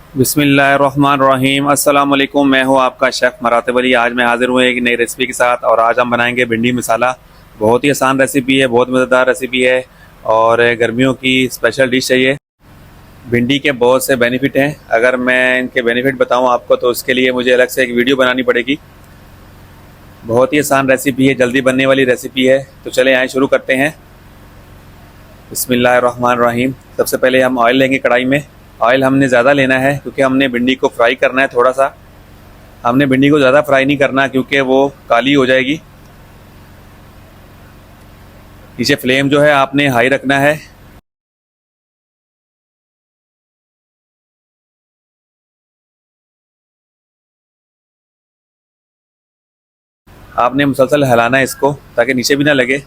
बिस्मिल्लाहिर्रहमानिर्रहीम। अस्सलाम वालेकुम। मैं हूँ आपका शेफ़ मरातब अली। आज मैं हाज़िर हूँ एक नई रेसिपी के साथ और आज हम बनाएंगे भिंडी मसाला। बहुत ही आसान रेसिपी है, बहुत मज़ेदार रेसिपी है और गर्मियों की स्पेशल डिश है ये। भिंडी के बहुत से बेनिफिट हैं। अगर मैं इनके बेनिफिट बताऊँ आपको तो उसके लिए मुझे अलग से एक वीडियो बनानी पड़ेगी। बहुत ही आसान रेसिपी है, जल्दी बनने वाली रेसिपी है। तो चले आए शुरू करते हैं। बिस्मिल्लाहिर्रहमानिर्रहीम। सबसे पहले हम ऑयल लेंगे कढ़ाई में। ऑयल हमने ज़्यादा लेना है क्योंकि हमने भिंडी को फ्राई करना है थोड़ा सा। हमने भिंडी को ज़्यादा फ्राई नहीं करना क्योंकि वो काली हो जाएगी। नीचे फ्लेम जो है आपने हाई रखना है। आपने मुसलसल हिलाना है इसको ताकि नीचे भी ना लगे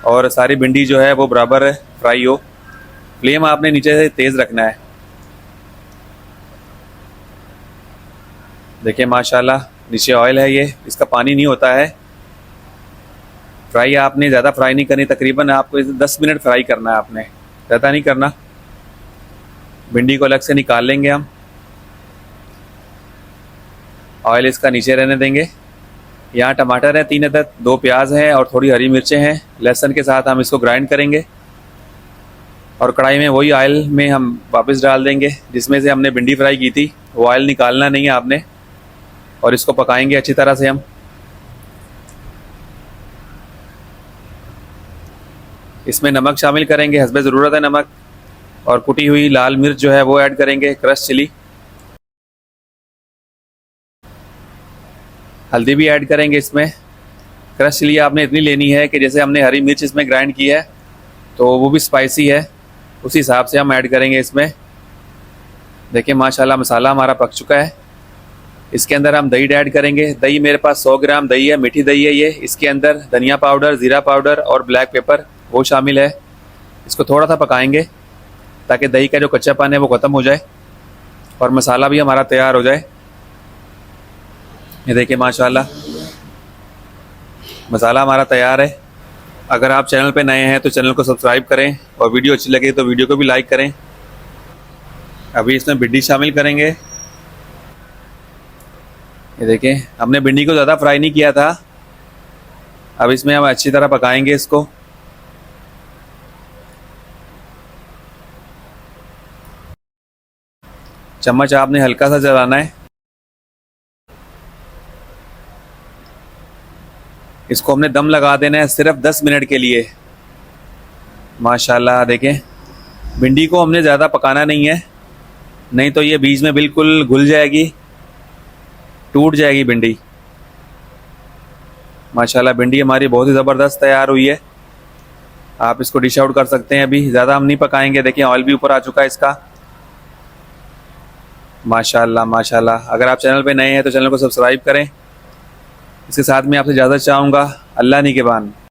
और सारी भिंडी जो है वो बराबर फ्राई हो। फ्लेम आपने नीचे से तेज़ रखना है। देखिए माशाल्लाह नीचे ऑयल है, ये इसका पानी नहीं होता है। फ्राई आपने ज़्यादा फ्राई नहीं करनी, तकरीबन आपको 10 मिनट फ्राई करना है, आपने ज़्यादा नहीं करना। भिंडी को अलग से निकाल लेंगे हम। ऑयल इसका नीचे रहने देंगे। यहाँ टमाटर है 3 अदद, 2 प्याज हैं और थोड़ी हरी मिर्चें हैं। लहसुन के साथ हम इसको ग्राइंड करेंगे और कढ़ाई में वही ऑयल में हम वापस डाल देंगे जिसमें से हमने भिंडी फ्राई की थी। वो ऑयल निकालना नहीं है आपने और इसको पकाएंगे अच्छी तरह से हम। इसमें नमक शामिल करेंगे, हस्बे ज़रूरत है नमक, और कुटी हुई लाल मिर्च जो है वो ऐड करेंगे, क्रश चिली। हल्दी भी ऐड करेंगे इसमें। क्रश चिली आपने इतनी लेनी है कि जैसे हमने हरी मिर्च इसमें ग्राइंड की है तो वो भी स्पाइसी है, उसी हिसाब से हम ऐड करेंगे इसमें। देखिए माशाल्लाह मसाला हमारा पक चुका है। इसके अंदर हम दही ऐड करेंगे। दही मेरे पास 100 ग्राम दही है, मीठी दही है ये। इसके अंदर धनिया पाउडर, ज़ीरा पाउडर और ब्लैक पेपर वो शामिल है। इसको थोड़ा सा पकाएंगे ताकि दही का जो कच्चापन है वो ख़त्म हो जाए और मसाला भी हमारा तैयार हो जाए। ये देखिए माशाल्लाह मसाला हमारा तैयार है। अगर आप चैनल पे नए हैं तो चैनल को सब्सक्राइब करें और वीडियो अच्छी लगे तो वीडियो को भी लाइक करें। अभी इसमें भिंडी शामिल करेंगे। ये देखें हमने भिंडी को ज़्यादा फ्राई नहीं किया था। अब इसमें हम अच्छी तरह पकाएंगे इसको। चम्मच आपने हल्का सा चलाना है। इसको हमने दम लगा देना है सिर्फ 10 मिनट के लिए। माशाल्लाह देखें भिंडी को हमने ज़्यादा पकाना नहीं है, नहीं तो ये बीच में बिल्कुल घुल जाएगी, टूट जाएगी भिंडी। माशाल्लाह भिंडी हमारी बहुत ही ज़बरदस्त तैयार हुई है। आप इसको डिश आउट कर सकते हैं। अभी ज़्यादा हम नहीं पकाएंगे। देखिए ऑयल भी ऊपर आ चुका है इसका। माशाल्लाह माशाल्लाह। अगर आप चैनल पे नए हैं तो चैनल को सब्सक्राइब करें। इसके साथ मैं आपसे इजाज़त चाहूँगा। अल्लाह निगहबान।